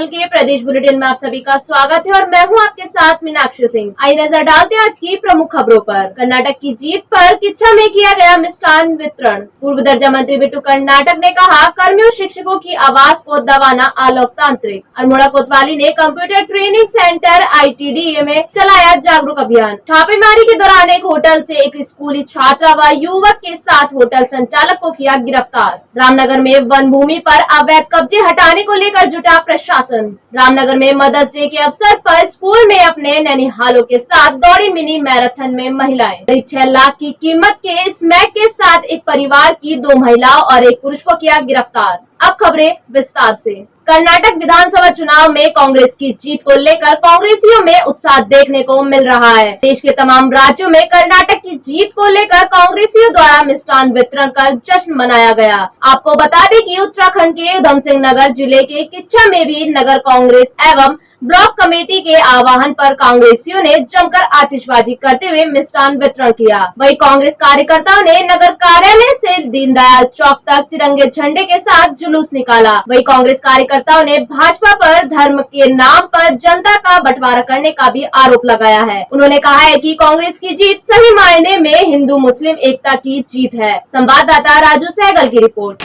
के प्रदेश बुलेटिन में आप सभी का स्वागत है और मैं हूं आपके साथ मीनाक्षी सिंह। आइए नजर डालते हैं आज की प्रमुख खबरों पर। कर्नाटक की जीत पर किच्छा में किया गया मिष्ठान वितरण। पूर्व दर्जा मंत्री बिट्टू कर्नाटक ने कहा, कर्मियों शिक्षकों की आवाज को दबाना अलोकतांत्रिक। अल्मोड़ा कोतवाली ने कंप्यूटर ट्रेनिंग सेंटर ITDA में चलाया जागरूक अभियान। छापेमारी के दौरान एक होटल से एक स्कूली छात्रा व युवक के साथ होटल संचालक को किया गिरफ्तार। रामनगर में वन भूमि पर अवैध कब्जे हटाने को लेकर जुटा प्रशासन। रामनगर में मदर्स डे के अवसर पर स्कूल में अपने नैनीहालों के साथ दौड़ी मिनी मैराथन में महिलाएं। करीब 6 लाख की कीमत के स्मैक के साथ एक परिवार की 2 महिलाओं और एक पुरुष को किया गिरफ्तार। अब खबरें विस्तार से। कर्नाटक विधानसभा चुनाव में कांग्रेस की जीत को लेकर कांग्रेसियों में उत्साह देखने को मिल रहा है। देश के तमाम राज्यों में कर्नाटक की जीत को लेकर कांग्रेसियों द्वारा मिष्ठान वितरण कर जश्न मनाया गया। आपको बता दें कि उत्तराखंड के उधम सिंह नगर जिले के किच्छा में भी नगर कांग्रेस एवं ब्लॉक कमेटी के आह्वान पर कांग्रेसियों ने जमकर आतिशबाजी करते हुए मिष्ठान वितरण किया। वहीं कांग्रेस कार्यकर्ताओं ने नगर कार्यालय से दीनदयाल चौक तक तिरंगे झंडे के साथ जुलूस निकाला। वहीं कांग्रेस कार्यकर्ताओं ने भाजपा पर धर्म के नाम पर जनता का बंटवारा करने का भी आरोप लगाया है। उन्होंने कहा है कि कांग्रेस की जीत सही मायने में हिंदू मुस्लिम एकता की जीत है। संवाददाता राजू सहगल की रिपोर्ट।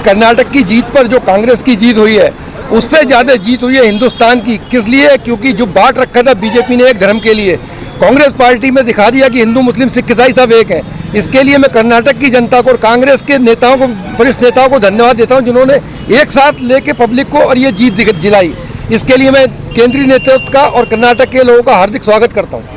कर्नाटक की जीत पर जो कांग्रेस की जीत हुई है उससे ज्यादा जीत हुई है हिंदुस्तान की। किस लिए? क्योंकि जो बांट रखा था बीजेपी ने एक धर्म के लिए, कांग्रेस पार्टी में दिखा दिया कि हिंदू मुस्लिम सिख ईसाई सब एक हैं। इसके लिए मैं कर्नाटक की जनता को और कांग्रेस के नेताओं को, वरिष्ठ नेताओं को धन्यवाद देता हूं जिन्होंने एक साथ लेके पब्लिक को और ये जीत दिलाई। इसके लिए मैं केंद्रीय नेतृत्व का और कर्नाटक के लोगों का हार्दिक स्वागत करता हूँ।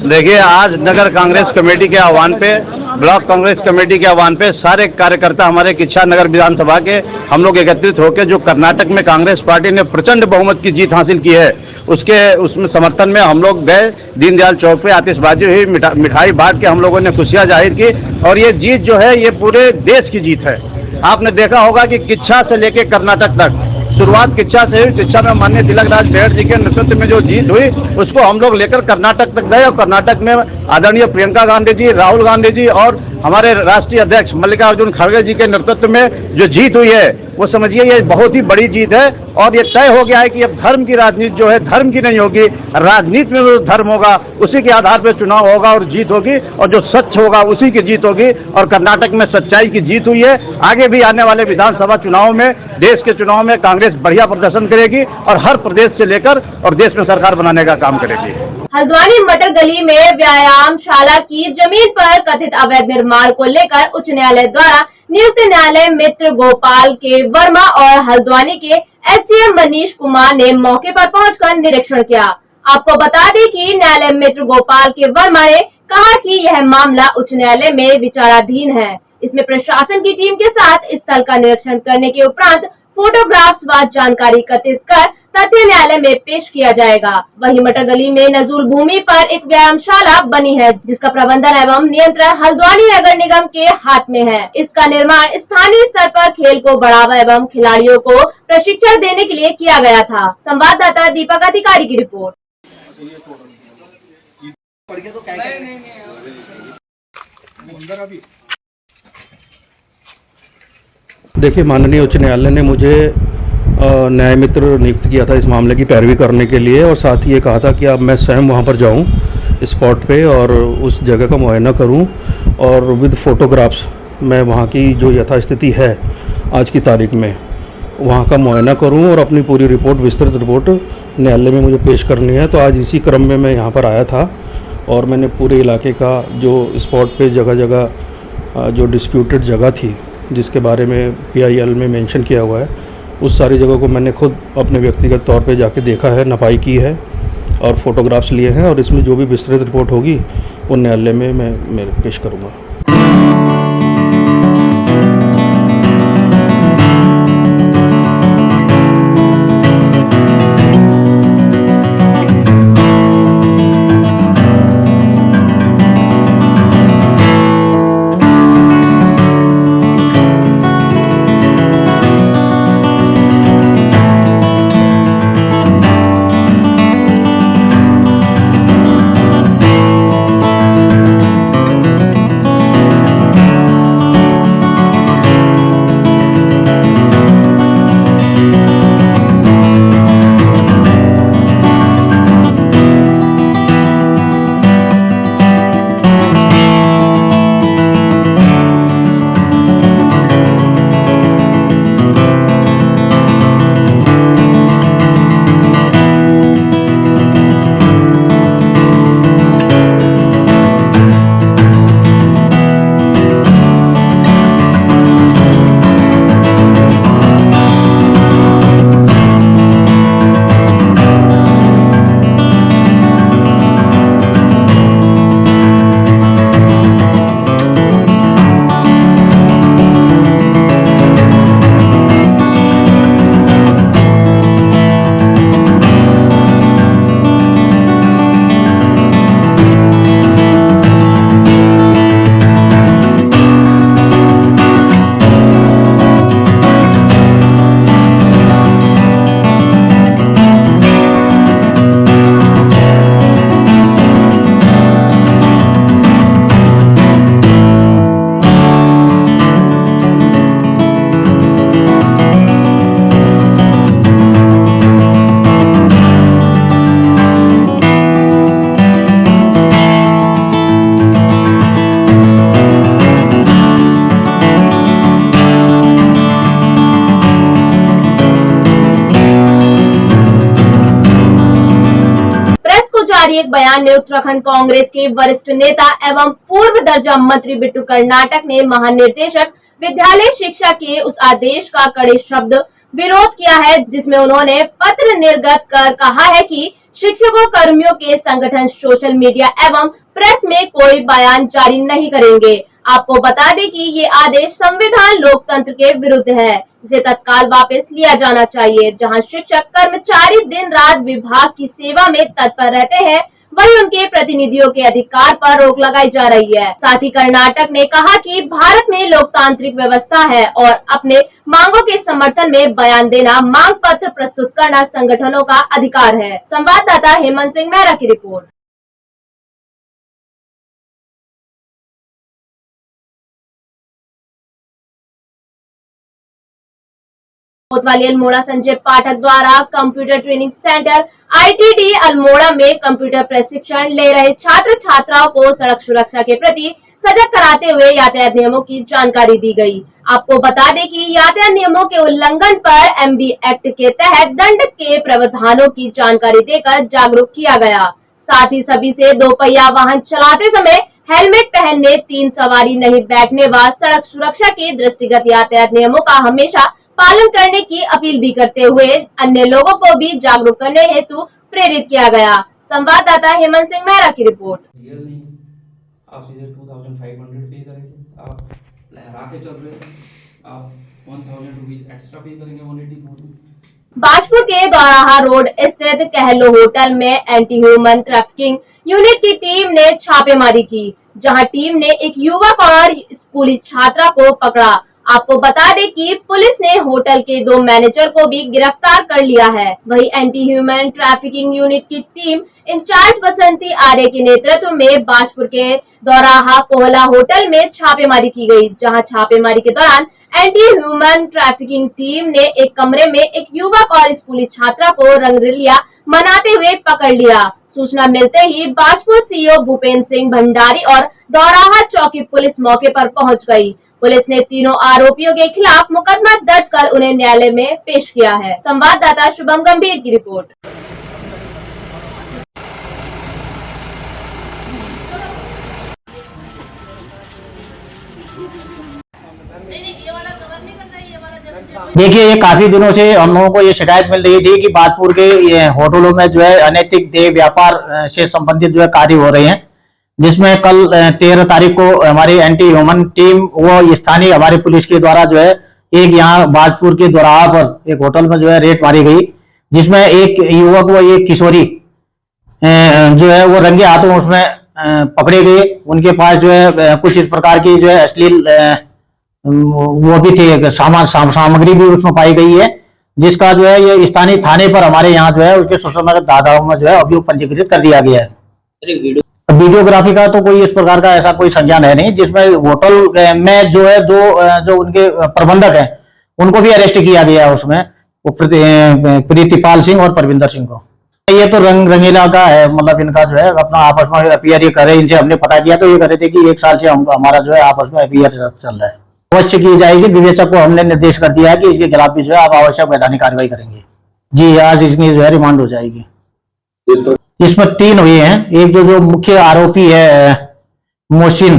देखिए, आज नगर कांग्रेस कमेटी के आह्वान पे, ब्लॉक कांग्रेस कमेटी के आह्वान पे सारे कार्यकर्ता हमारे किच्छा नगर विधानसभा के हम लोग एकत्रित होकर जो कर्नाटक में कांग्रेस पार्टी ने प्रचंड बहुमत की जीत हासिल की है उसमें समर्थन में हम लोग गए। दीनदयाल चौक पे आतिशबाजी हुई, मिठाई बांट के हम लोगों ने खुशियां जाहिर की और ये जीत जो है ये पूरे देश की जीत है। आपने देखा होगा कि किच्छा से लेके कर्नाटक तक शुरुआत किच्छा से हुई। किच्छा में माननीय तिलक राज बेहड़ जी के नेतृत्व में जो जीत हुई उसको हम लोग लेकर कर्नाटक तक गए और कर्नाटक में आदरणीय प्रियंका गांधी जी, राहुल गांधी जी और हमारे राष्ट्रीय अध्यक्ष मल्लिकार्जुन खड़गे जी के नेतृत्व में जो जीत हुई है वो समझिए ये बहुत ही बड़ी जीत है। और ये तय हो गया है कि अब धर्म की राजनीति जो है धर्म की नहीं होगी, राजनीति में जो धर्म होगा उसी के आधार पर चुनाव होगा और जीत होगी और जो सच होगा उसी की जीत होगी। और कर्नाटक में सच्चाई की जीत हुई है। आगे भी आने वाले विधानसभा चुनाव में, देश के चुनाव में कांग्रेस बढ़िया प्रदर्शन करेगी और हर प्रदेश से लेकर और देश में सरकार बनाने का काम करेगी। हल्द्वानी मटर गली में व्यायामशाला की जमीन पर कथित अवैध निर्माण को लेकर उच्च न्यायालय द्वारा नियुक्त न्यायालय मित्र गोपाल के वर्मा और हल्द्वानी के SDM मनीष कुमार ने मौके पर पहुंचकर निरीक्षण किया। आपको बता दें कि न्यायालय मित्र गोपाल के वर्मा ने कहा कि यह मामला उच्च न्यायालय में विचाराधीन है। इसमें प्रशासन की टीम के साथ स्थल का निरीक्षण करने के उपरांत फोटोग्राफ्स व जानकारी एकत्रित कर तथ्य न्यायालय में पेश किया जाएगा। वहीं मटर गली में नजूल भूमि पर एक व्यायामशाला बनी है जिसका प्रबंधन एवं नियंत्रण हल्द्वानी नगर निगम के हाथ में है। इसका निर्माण स्थानीय स्तर पर खेल को बढ़ावा एवं खिलाड़ियों को प्रशिक्षण देने के लिए किया गया था। संवाददाता दीपक अधिकारी की रिपोर्ट। देखिए, माननीय उच्च न्यायालय ने मुझे न्याय मित्र नियुक्त किया था इस मामले की पैरवी करने के लिए और साथ ही ये कहा था कि अब मैं स्वयं वहाँ पर जाऊँ स्पॉट पे और उस जगह का मुआयना करूँ और विद फोटोग्राफ्स मैं वहाँ की जो यथास्थिति है आज की तारीख में वहाँ का मुआयना करूँ और अपनी पूरी रिपोर्ट, विस्तृत रिपोर्ट न्यायालय में मुझे पेश करनी है। तो आज इसी क्रम में मैं यहाँ पर आया था और मैंने पूरे इलाके का जो स्पॉट पे जगह जगह जो डिस्प्यूटेड जगह थी जिसके बारे में PIL में मेंशन किया हुआ है उस सारी जगह को मैंने खुद अपने व्यक्तिगत तौर पे जाके देखा है, नपाई की है और फोटोग्राफ्स लिए हैं और इसमें जो भी विस्तृत रिपोर्ट होगी वो न्यायालय में मैं पेश करूँगा। जारी एक बयान में उत्तराखंड कांग्रेस के वरिष्ठ नेता एवं पूर्व दर्जा मंत्री बिट्टू कर्नाटक ने महानिदेशक विद्यालय शिक्षा के उस आदेश का कड़े शब्द विरोध किया है जिसमें उन्होंने पत्र निर्गत कर कहा है कि शिक्षकों कर्मियों के संगठन सोशल मीडिया एवं प्रेस में कोई बयान जारी नहीं करेंगे। आपको बता दें कि ये आदेश संविधान लोकतंत्र के विरुद्ध है, इसे तत्काल वापस लिया जाना चाहिए। जहां शिक्षक कर्मचारी दिन रात विभाग की सेवा में तत्पर रहते हैं, वहीं उनके प्रतिनिधियों के अधिकार पर रोक लगाई जा रही है। साथ ही कर्नाटक ने कहा कि भारत में लोकतांत्रिक व्यवस्था है और अपने मांगों के समर्थन में बयान देना, मांग पत्र प्रस्तुत करना संगठनों का अधिकार है। संवाददाता हेमंत सिंह मेहरा की रिपोर्ट। कोतवाली अल्मोड़ा संजय पाठक द्वारा computer training centre ITD Almora में कंप्यूटर प्रशिक्षण ले रहे छात्र छात्राओं को सड़क सुरक्षा के प्रति सजग कराते हुए यातायात नियमों की जानकारी दी गई। आपको बता दें कि यातायात नियमों के उल्लंघन पर MB एक्ट के तहत दंड के प्रावधानों की जानकारी देकर जागरूक किया गया। साथ ही सभी से दोपहिया वाहन चलाते समय हेलमेट पहनने, 3 सवारी नहीं बैठने व सड़क सुरक्षा के दृष्टिगत यातायात नियमों का हमेशा पालन करने की अपील भी करते हुए अन्य लोगों को भी जागरूक करने हेतु प्रेरित किया गया। संवाददाता हेमंत सिंह मेहरा की रिपोर्ट। रियल नहीं, आप सीधे 2500 पे करेंगे, आप लहरा के चल रहे हैं, आप 1000 रुपीज एक्स्ट्रा पे करेंगे 184। बाजपुर के दौराहा रोड स्थित कहलो होटल में एंटी ह्यूमन ट्रैफिकिंग यूनिट की टीम ने छापेमारी की, जहां टीम ने एक युवक और स्कूली छात्रा को पकड़ा। आपको बता दें कि पुलिस ने होटल के 2 मैनेजर को भी गिरफ्तार कर लिया है। वहीं एंटी ह्यूमन ट्रैफिकिंग यूनिट की टीम इंचार्ज बसंती आर्य के नेतृत्व में बाजपुर के दौराहा कोहला होटल में छापेमारी की गई, जहां छापेमारी के दौरान एंटी ह्यूमन ट्रैफिकिंग टीम ने एक कमरे में एक युवक और स्कूली छात्रा को रंगरलिया मनाते हुए पकड़ लिया। सूचना मिलते ही बाजपुर CO भूपेंद्र सिंह भंडारी और दौराहा चौकी पुलिस मौके पर पहुंच गई। पुलिस ने तीनों आरोपियों के खिलाफ मुकदमा दर्ज कर उन्हें न्यायालय में पेश किया है। संवाददाता शुभम गंभीर की रिपोर्ट। देखिए, ये काफी दिनों से हम लोगों को ये शिकायत मिल रही थी कि बाजपुर के होटलों में जो है अनैतिक देह व्यापार से संबंधित जो है कार्य हो रहे हैं, जिसमें कल 13 तारीख को हमारी एंटी ह्यूमन टीम वो स्थानीय हमारी पुलिस के द्वारा जो है एक यहाँ बाजपुर के दौराहा पर एक होटल में जो है रेड मारी गई, जिसमें एक युवक व एक किशोरी जो है वो रंगे हाथों उसमें पकड़े गए। उनके पास जो है कुछ इस प्रकार की जो है अश्लील वो भी थे, सामग्री भी उसमें पाई गई है, जिसका जो है ये स्थानीय थाने पर हमारे यहाँ जो है उसके सोशल धाराओं में जो है अभियोग पंजीकृत कर दिया गया है। वीडियोग्राफी का तो कोई इस प्रकार का ऐसा कोई संज्ञान है नहीं, जिसमें होटल में जो है 2 जो उनके प्रबंधक हैं उनको भी अरेस्ट किया गया है, उसमें वो प्रीतिपाल सिंह और परविंदर सिंह को। ये तो रंगीला का है, मतलब इनका जो है अपना आपस में अफेयर ये करे, इनसे हमने पता किया तो ये कह रहे थे कि 1 साल से हमारा जो है आपस में अफेयर चल रहा है। अवश्य की जाएगी, विवेचक को हमने निर्देश कर दिया है कि इसके खिलाफ भी जो है आप आवश्यक वैधानिक कार्रवाई करेंगे। जी, आज इसकी जो है रिमांड हो जाएगी। इसमें 3 हुए हैं, एक जो मुख्य आरोपी है मोहसिन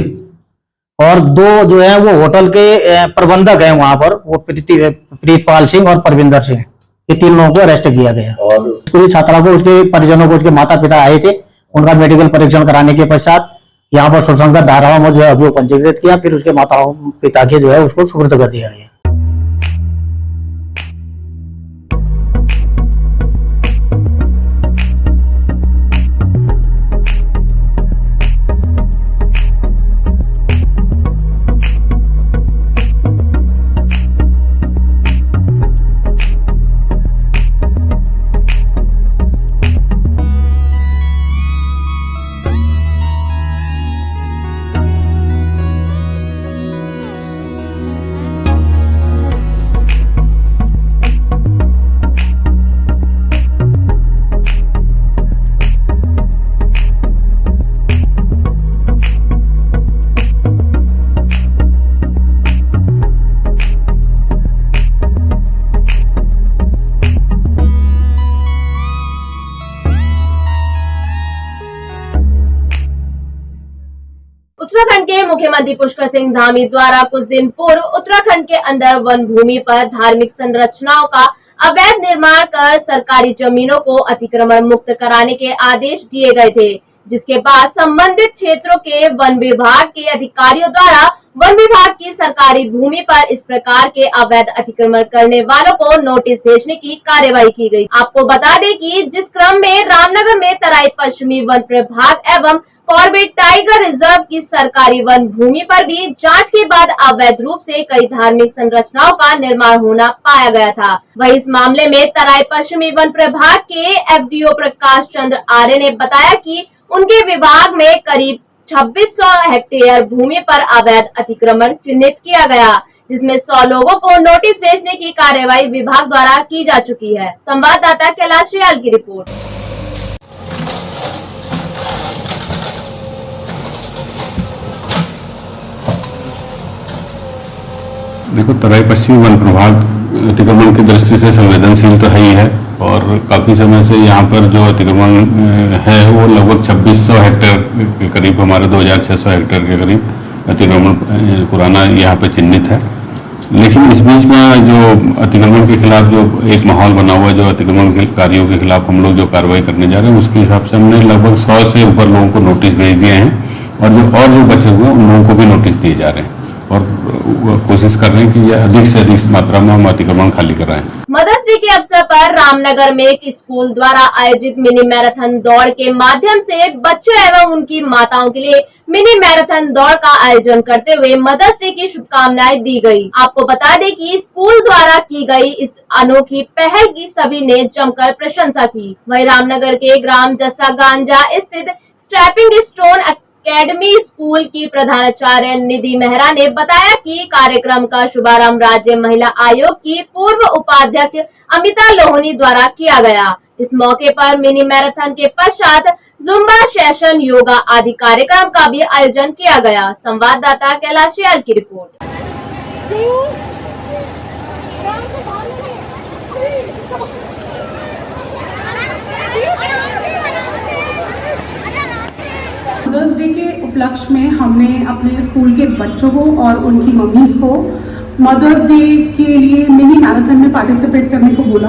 और 2 जो है वो होटल के प्रबंधक हैं वहां पर, वो प्रीतपाल सिंह और परविंदर सिंह, ये 3 लोगों को अरेस्ट किया गया। और पूरी छात्रा को उसके परिजनों को उसके माता पिता आए थे, उनका मेडिकल परीक्षण कराने के पश्चात यहाँ पर सुसंगत धाराओं में जो है अभियोग पंजीकृत किया, फिर उसके माता पिता के जो है उसको सुपुर्द कर दिया गया। मुख्यमंत्री पुष्कर सिंह धामी द्वारा कुछ दिन पूर्व उत्तराखंड के अंदर वन भूमि पर धार्मिक संरचनाओं का अवैध निर्माण कर सरकारी जमीनों को अतिक्रमण मुक्त कराने के आदेश दिए गए थे, जिसके बाद संबंधित क्षेत्रों के वन विभाग के अधिकारियों द्वारा वन विभाग की सरकारी भूमि पर इस प्रकार के अवैध अतिक्रमण करने वालों को नोटिस भेजने की कार्यवाही की गई। आपको बता दें कि जिस क्रम में रामनगर में तराई पश्चिमी वन प्रभाग एवं कॉर्बेट टाइगर रिजर्व की सरकारी वन भूमि पर भी जांच के बाद अवैध रूप से कई धार्मिक संरचनाओं का निर्माण होना पाया गया था। वहीं इस मामले में तराई पश्चिमी वन प्रभाग के एफडीओ प्रकाश चंद्र आर्य ने बताया कि उनके विभाग में करीब 2600 हेक्टेयर भूमि पर अवैध अतिक्रमण चिन्हित किया गया, जिसमें 100 लोगों को नोटिस भेजने की कार्यवाही विभाग द्वारा की जा चुकी है। संवाददाता कैलाश रियाल की रिपोर्ट। देखो, तराई पश्चिमी वन प्रभाग अतिक्रमण की दृष्टि से संवेदनशील तो है ही है और काफ़ी समय से यहाँ पर जो अतिक्रमण है वो लगभग 2600 हेक्टेयर के करीब, हमारे 2600 हेक्टेयर के करीब अतिक्रमण पुराना यहाँ पे चिन्हित है। लेकिन इस बीच में जो अतिक्रमण के खिलाफ जो एक माहौल बना हुआ है, जो अतिक्रमण के कार्यों के खिलाफ हम लोग जो कार्रवाई करने जा रहे हैं, उसके हिसाब से हमने लगभग 100 से ऊपर लोगों को नोटिस भेज दिए हैं और जो बचे हुए हैं उन लोगों को भी नोटिस दिए जा रहे हैं और कोशिश कर रहे हैं कि अधिक से अधिक मात्रा में हम अतिक्रमण खाली कराएं। मदर्स डे के अवसर पर रामनगर में एक स्कूल द्वारा आयोजित मिनी मैराथन दौड़ के माध्यम से बच्चों एवं उनकी माताओं के लिए मिनी मैराथन दौड़ का आयोजन करते हुए मदर्स डे की शुभकामनाएं दी गई। आपको बता दें कि स्कूल द्वारा की गई इस अनोखी पहल की सभी ने जमकर प्रशंसा की। वहीं रामनगर के ग्राम जस्सा गांजा स्थित स्टेपिंग स्टोन अकेडमी स्कूल की प्रधानाचार्य निधि मेहरा ने बताया कि कार्यक्रम का शुभारंभ राज्य महिला आयोग की पूर्व उपाध्यक्ष अमिता लोहनी द्वारा किया गया। इस मौके पर मिनी मैराथन के पश्चात जुम्बा सेशन, योगा आदि कार्यक्रम का भी आयोजन किया गया। संवाददाता कैलाश रियाल की रिपोर्ट। मदर्स डे के उपलक्ष्य में हमने अपने स्कूल के बच्चों को और उनकी मम्मीज को मदर्स डे के लिए मिनी मैराथन में पार्टिसिपेट करने को बोला।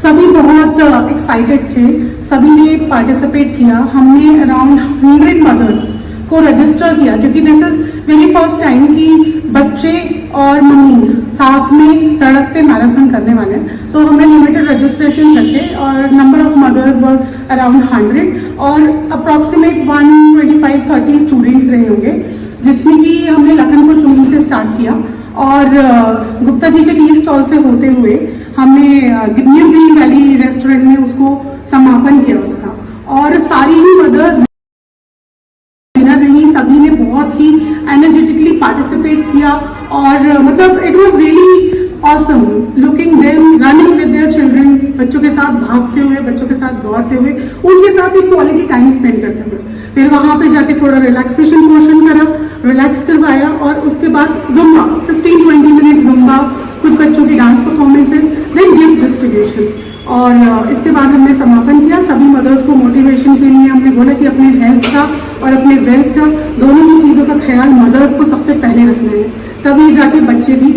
सभी बहुत एक्साइटेड थे, सभी ने पार्टिसिपेट किया। हमने अराउंड 100 मदर्स को रजिस्टर किया क्योंकि this is very first time कि बच्चे और मम्मीज साथ में सड़क पे मैराथन करने वाले हैं। तो हमने लिमिटेड रजिस्ट्रेशन रखे और number of mothers were around 100 और अप्रॉक्सीमेट 125-30 स्टूडेंट्स रहे होंगे, जिसमें कि हमने लखनपुर चुंगी से स्टार्ट किया और गुप्ता जी के टी स्टॉल से होते हुए हमने न्यू ग्रीन वैली रेस्टोरेंट में उसको समापन किया उसका। और सारी ही मदर्स सभी ने बहुत ही एनर्जेटिकली पार्टिसिपेट किया और मतलब it was really awesome looking them running with their children, बच्चों के साथ भागते हुए, बच्चों के साथ दौड़ते हुए, उनके साथ एक क्वालिटी टाइम स्पेंड करते हुए। फिर वहां पे जाके थोड़ा रिलैक्सेशन पोर्शन करा, रिलैक्स करवाया और उसके बाद जुम्बा 15-20 मिनट जुम्बा, कुछ बच्चों की dance performances, then gift distribution और इसके बाद हमने समापन किया। सभी मदर्स को मोटिवेशन के लिए हमने बोला कि अपने हेल्थ का और अपने वेल्थ का, दोनों ही चीज़ों का ख्याल मदर्स को सबसे पहले रखना है, तभी जाके बच्चे भी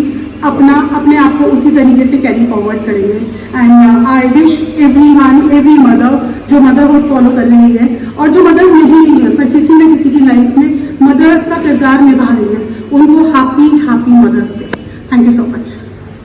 अपने आप को उसी तरीके से कैरी फॉरवर्ड करेंगे। And I wish every mother जो मदरहुड फॉलो कर रही है और जो मदर्स नहीं भी है पर किसी न किसी की लाइफ में मदर्स का किरदार निभा रही है, उनको happy mother's day. Thank you so much.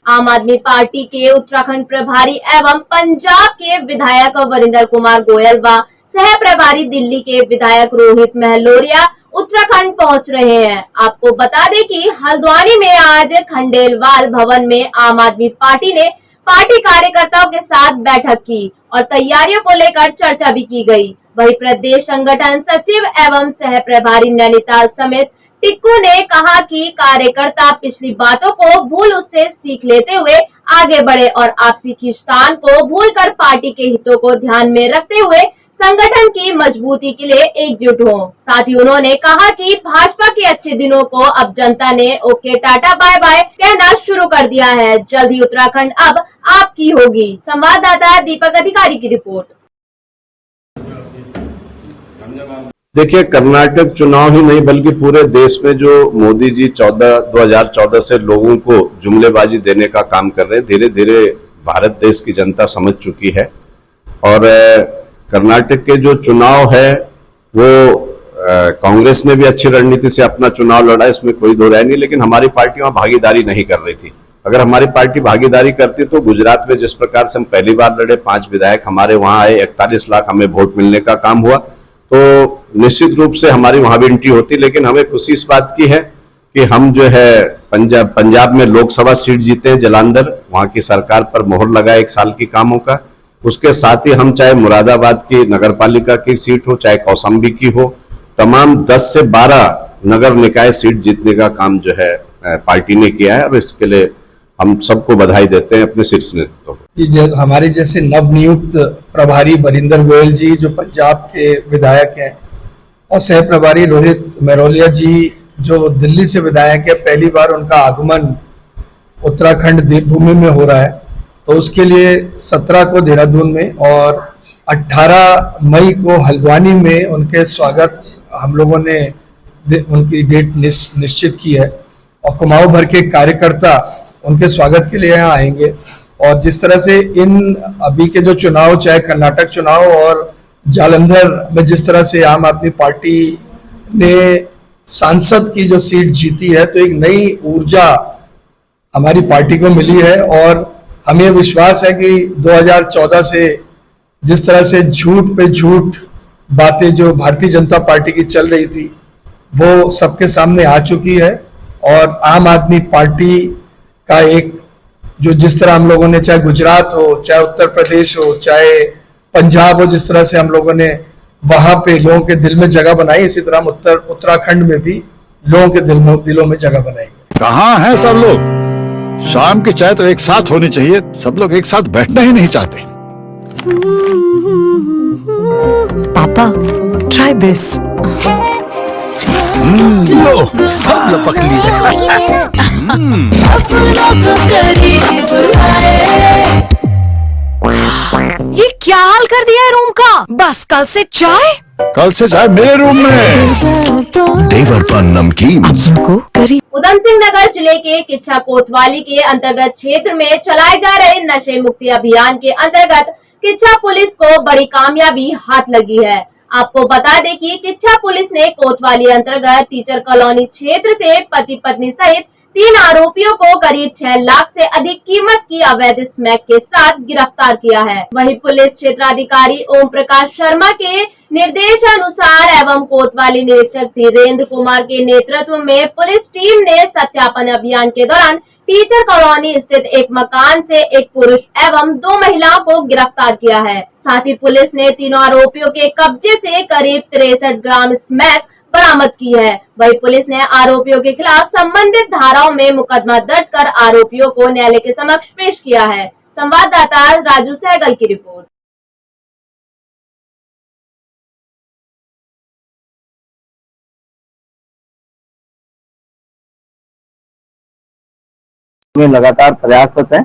Aam Aadmi party के उत्तराखंड प्रभारी एवं पंजाब के विधायक वरिंदर कुमार गोयल व सह प्रभारी दिल्ली के विधायक रोहित महलोरिया उत्तराखंड पहुंच रहे हैं। आपको बता दें कि हल्द्वानी में आज खंडेलवाल भवन में आम आदमी पार्टी ने पार्टी कार्यकर्ताओं के साथ बैठक की और तैयारियों को लेकर चर्चा भी की गई। वहीं प्रदेश संगठन सचिव एवं सह प्रभारी नैनीताल समेत टिक्कू ने कहा कि कार्यकर्ता पिछली बातों को भूल उससे सीख लेते हुए आगे बढ़े और आपसी खींचतान को भूलकर पार्टी के हितों को ध्यान में रखते हुए संगठन की मजबूती के लिए एकजुट हो। साथ ही उन्होंने कहा कि भाजपा के अच्छे दिनों को अब जनता ने ओके टाटा बाय बाय कहना शुरू कर दिया है। जल्द ही उत्तराखंड अब आपकी होगी। संवाददाता दीपक अधिकारी की रिपोर्ट। देखिए, कर्नाटक चुनाव ही नहीं बल्कि पूरे देश में जो मोदी जी 2014 से लोगों को जुमलेबाजी देने का काम कर रहे हैं, धीरे धीरे भारत देश की जनता समझ चुकी है। और कर्नाटक के जो चुनाव है वो कांग्रेस ने भी अच्छी रणनीति से अपना चुनाव लड़ा, इसमें कोई दो राय नहीं, लेकिन हमारी पार्टी वहां भागीदारी नहीं कर रही थी। अगर हमारी पार्टी भागीदारी करती तो गुजरात में जिस प्रकार से हम पहली बार लड़े, 5 विधायक हमारे वहां आए, 41 लाख हमें वोट मिलने का काम हुआ, तो निश्चित रूप से हमारी वहां भी एंट्री होती। लेकिन हमें खुशी इस बात की है कि हम जो है पंजाब में लोकसभा सीट जीते हैं, जालंधर, वहां की सरकार पर मोहर लगा 1 साल की कामों का। उसके साथ ही हम चाहे मुरादाबाद की नगर पालिका की सीट हो, चाहे कौशाम्बी की हो, तमाम 10 से 12 नगर निकाय सीट जीतने का काम जो है पार्टी ने किया है। और इसके लिए हम सबको बधाई देते हैं, अपने शीर्ष नेतृत्व को। हमारे जैसे नवनियुक्त प्रभारी बरिंदर गोयल जी जो पंजाब के विधायक हैं, और सह प्रभारी रोहित मेहरोलिया जी जो दिल्ली से विधायक है, पहली बार उनका आगमन उत्तराखंड देवभूमि में हो रहा है, तो उसके लिए 17 को देहरादून में और 18 मई को हल्द्वानी में उनके स्वागत हम लोगों ने उनकी डेट निश्चित की है। और कुमाऊं भर के कार्यकर्ता उनके स्वागत के लिए यहाँ आएंगे। और जिस तरह से इन अभी के जो चुनाव, चाहे कर्नाटक चुनाव और जालंधर में जिस तरह से आम आदमी पार्टी ने सांसद की जो सीट जीती है, तो एक नई ऊर्जा हमारी पार्टी को मिली है। और हमें विश्वास है कि 2014 से जिस तरह से झूठ पे झूठ बातें जो भारतीय जनता पार्टी की चल रही थी, वो सबके सामने आ चुकी है। और आम आदमी पार्टी का एक जो जिस तरह हम लोगों ने, चाहे गुजरात हो, चाहे उत्तर प्रदेश हो, चाहे पंजाब हो, जिस तरह से हम लोगों ने वहां पे लोगों के दिल में जगह बनाई, इसी तरह हम उत्तराखंड में भी लोगों के दिलों में जगह बनाएंगे। कहाँ हैं सब लोग? शाम की चाय तो एक साथ होनी चाहिए, सब लोग एक साथ बैठना ही नहीं चाहते। पापा, try this. लो, सब लोग पकड़ लीजिए। ये क्या हाल कर दिया है रूम का? बस कल से चाय मेरे रूम में। देवर पर नमकीन को करी। उधम सिंह नगर जिले के किच्छा कोतवाली के अंतर्गत क्षेत्र में चलाए जा रहे नशे मुक्ति अभियान के अंतर्गत किच्छा पुलिस को बड़ी कामयाबी हाथ लगी है। आपको बता दें कि किच्छा पुलिस ने कोतवाली अंतर्गत टीचर कॉलोनी क्षेत्र से पति पत्नी सहित 3 आरोपियों को करीब 6 लाख से अधिक कीमत की अवैध स्मैक के साथ गिरफ्तार किया है। वहीं पुलिस क्षेत्राधिकारी ओम प्रकाश शर्मा के निर्देशानुसार एवं कोतवाली निरीक्षक धीरेन्द्र कुमार के नेतृत्व में पुलिस टीम ने सत्यापन अभियान के दौरान टीचर कॉलोनी स्थित एक मकान से एक पुरुष एवं 2 महिलाओं को गिरफ्तार किया है। साथ ही पुलिस ने तीनों आरोपियों के कब्जे से करीब 63 ग्राम स्मैक बरामद की है। वही पुलिस ने आरोपियों के खिलाफ संबंधित धाराओं में मुकदमा दर्ज कर आरोपियों को न्यायालय के समक्ष पेश किया है। संवाददाता राजू सहगल की रिपोर्ट। में लगातार प्रयासरत है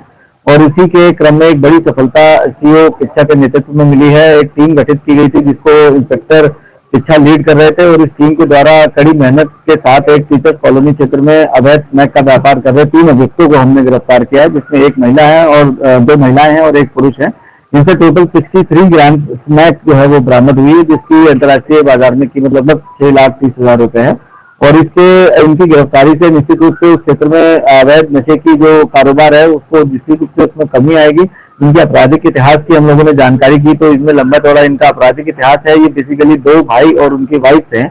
और इसी के क्रम में एक बड़ी सफलता सीओ किच्छा के नेतृत्व में मिली है। एक टीम गठित की गई थी जिसको इंस्पेक्टर किच्छा लीड कर रहे थे और इस टीम के द्वारा कड़ी मेहनत के साथ एक टीचर कॉलोनी क्षेत्र में अवैध स्मैक का व्यापार कर रहे 3 अभियुक्तों को हमने गिरफ्तार किया है, जिसमें एक महिला है और 2 महिलाएं हैं और एक पुरुष है। इनसे टोटल 63 ग्राम स्मैक जो है वो बरामद हुई है, जिसकी अंतर्राष्ट्रीय बाजार में कीमत लगभग 6,30,000 रुपए है। और इनकी गिरफ्तारी से निश्चित रूप से उस क्षेत्र में अवैध नशे की जो कारोबार है उसको निश्चित रूप से उसमें कमी आएगी। इनके आपराधिक इतिहास की हम लोगों ने जानकारी की तो इसमें लंबा चौड़ा इनका आपराधिक इतिहास है। ये बेसिकली 2 भाई और उनकी वाइफ हैं,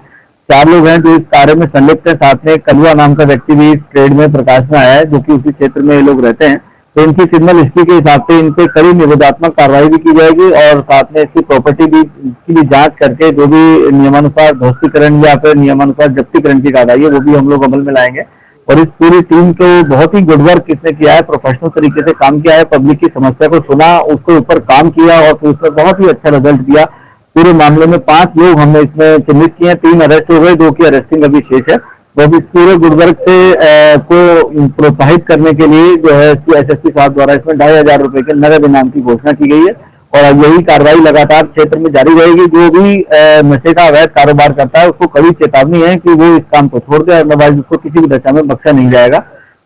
4 लोग हैं जो इस कार्य में संलिप्त है। साथ में कलुआ नाम का व्यक्ति भी इस ट्रेड में प्रकाश में आया है, जो कि उसी क्षेत्र में ये लोग रहते हैं। तो इनकी क्रिमिनल हिस्ट्री के हिसाब से इन पे कड़ी निरोधात्मक कार्रवाई भी की जाएगी और साथ में इसकी प्रॉपर्टी की भी जांच करके जो भी नियमानुसार ध्वस्तीकरण या फिर नियमानुसार जब्तीकरण की कार्रवाई है वो भी हम लोग अमल में लाएंगे। और इस पूरी टीम को बहुत ही गुड वर्क इसने किया है, प्रोफेशनल तरीके से काम किया है, पब्लिक की समस्या को सुना, उसके ऊपर काम किया और फिर उसमें बहुत ही अच्छा रिजल्ट दिया। पूरे मामले में 5 लोग हमने इसमें चिन्हित किए हैं, 3 अरेस्ट हो गए, 2 की अरेस्टिंग अभी शेष है। वो इस पूरे गुड वर्क से को प्रोत्साहित करने के लिए जो है एसएसपी साहब द्वारा इसमें 2,500 रुपए के नगद इनाम की घोषणा की गई है और यही कार्रवाई लगातार क्षेत्र में जारी रहेगी। जो भी नशे का अवैध कारोबार करता है उसको कड़ी चेतावनी है कि वो इस काम को छोड़ दे, अदरवाइज उसको किसी भी दशा में बख्शा नहीं जाएगा।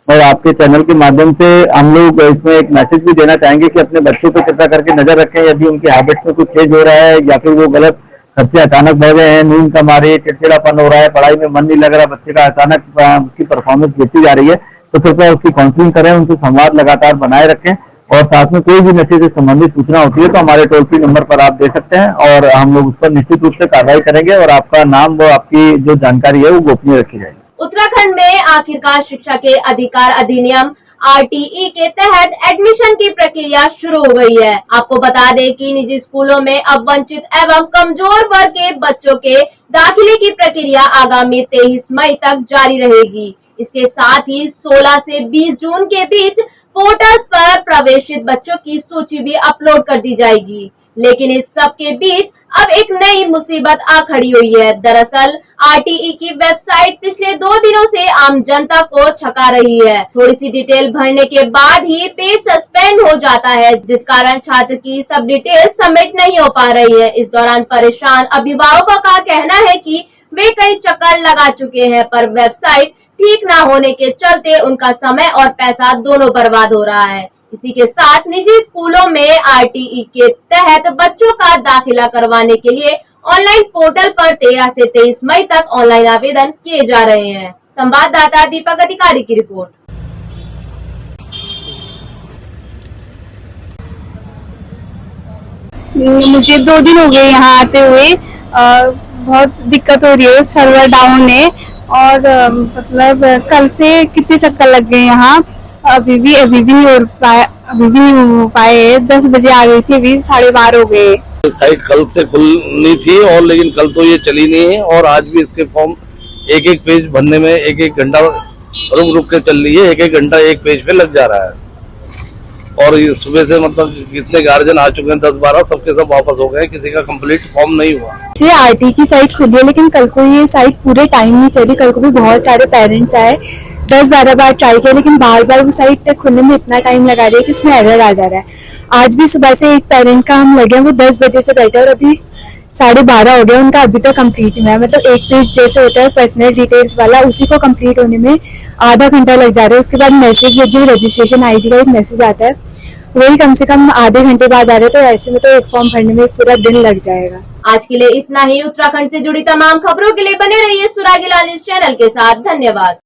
और आपके चैनल के माध्यम से हम लोग इसमें एक मैसेज भी देना चाहेंगे कि अपने बच्चों को कृपया करके नजर रखें, यदि उनकी हैबिट्स में कुछ चेंज हो रहा है या फिर वो गलत खर्चे अचानक बढ़ रहे हैं, नींद कम आ रही है, चिड़चिड़ापन हो रहा है, पढ़ाई में मन नहीं लग रहा, बच्चे का अचानक उसकी परफॉर्मेंस गिरती जा रही है, तो कृपया उसकी काउंसलिंग करें, उनसे संवाद लगातार बनाए रखें। और साथ में कोई भी नशे से संबंधित सूचना होती है तो हमारे टोल फ्री नंबर पर आप दे सकते हैं और हम लोग उस पर निश्चित रूप से कार्रवाई करेंगे और आपका नाम व आपकी जो जानकारी है वो गोपनीय रखी जाएगी। उत्तराखंड में आखिरकार शिक्षा के अधिकार अधिनियम RTE के तहत एडमिशन की प्रक्रिया शुरू हो गई है। आपको बता दें कि निजी स्कूलों में अब वंचित एवं कमजोर वर्ग के बच्चों के दाखिले की प्रक्रिया आगामी 23 मई तक जारी रहेगी। इसके साथ ही 16 से 20 जून के बीच पोर्टल्स पर प्रवेशित बच्चों की सूची भी अपलोड कर दी जाएगी। लेकिन इस सब के बीच अब एक नई मुसीबत आ खड़ी हुई है। दरअसल RTE की वेबसाइट पिछले 2 दिनों से आम जनता को छका रही है। थोड़ी सी डिटेल भरने के बाद ही पेज सस्पेंड हो जाता है, जिस कारण छात्र की सब डिटेल सबमिट नहीं हो पा रही है। इस दौरान परेशान अभिभावकों का कहना है कि वे कई चक्कर लगा चुके हैं, पर वेबसाइट ठीक ना होने के चलते उनका समय और पैसा दोनों बर्बाद हो रहा है। इसी के साथ निजी स्कूलों में RTE के तहत बच्चों का दाखिला करवाने के लिए ऑनलाइन पोर्टल पर 13 से 23 मई तक ऑनलाइन आवेदन किए जा रहे हैं। संवाददाता दीपक अधिकारी की रिपोर्ट। मुझे 2 दिन हो गए यहाँ आते हुए, बहुत दिक्कत हो रही है, सर्वर डाउन है और मतलब कल से कितने चक्कर लग गए यहाँ, अभी भी नहीं हो पाए। 10 बजे आ गई थी, अभी 12:30 हो गए। साइट कल से खुलनी थी और लेकिन कल तो ये चली नहीं है और आज भी इसके फॉर्म एक पेज भरने में एक घंटा रुक के चल रही है। एक घंटा एक पेज पे लग जा रहा है और सुबह से मतलब कितने गार्जियन आ चुके हैं, 10-12, सबके सब वापस हो गए, किसी का कंप्लीट फॉर्म नहीं हुआ। RTE की साइट खुली है लेकिन कल को ये साइट पूरे टाइम नहीं चली। कल को भी बहुत सारे पेरेंट्स आए, 10-12 बार ट्राई किया लेकिन बार वो साइट खुलने में इतना टाइम लगा रही है कि इसमें एरर आ जा रहा है। आज भी सुबह से एक पेरेंट का हम लगे, वो 10 बजे से बैठे और अभी 12:30 हो गया, उनका अभी तक कंप्लीट नहीं हुआ है। मतलब एक पेज जैसे होता है पर्सनल डिटेल्स वाला, उसी को कंप्लीट होने में आधा घंटा लग जा रहा है। उसके बाद मैसेज, जो रजिस्ट्रेशन ID का एक मैसेज आता है, वही कम से कम आधे घंटे बाद आ रहा है। तो ऐसे में तो एक फॉर्म भरने में पूरा दिन लग जाएगा। आज के लिए इतना ही। उत्तराखंड से जुड़ी तमाम खबरों के लिए बने रहिए सुरागीलाल न्यूज चैनल के साथ। धन्यवाद।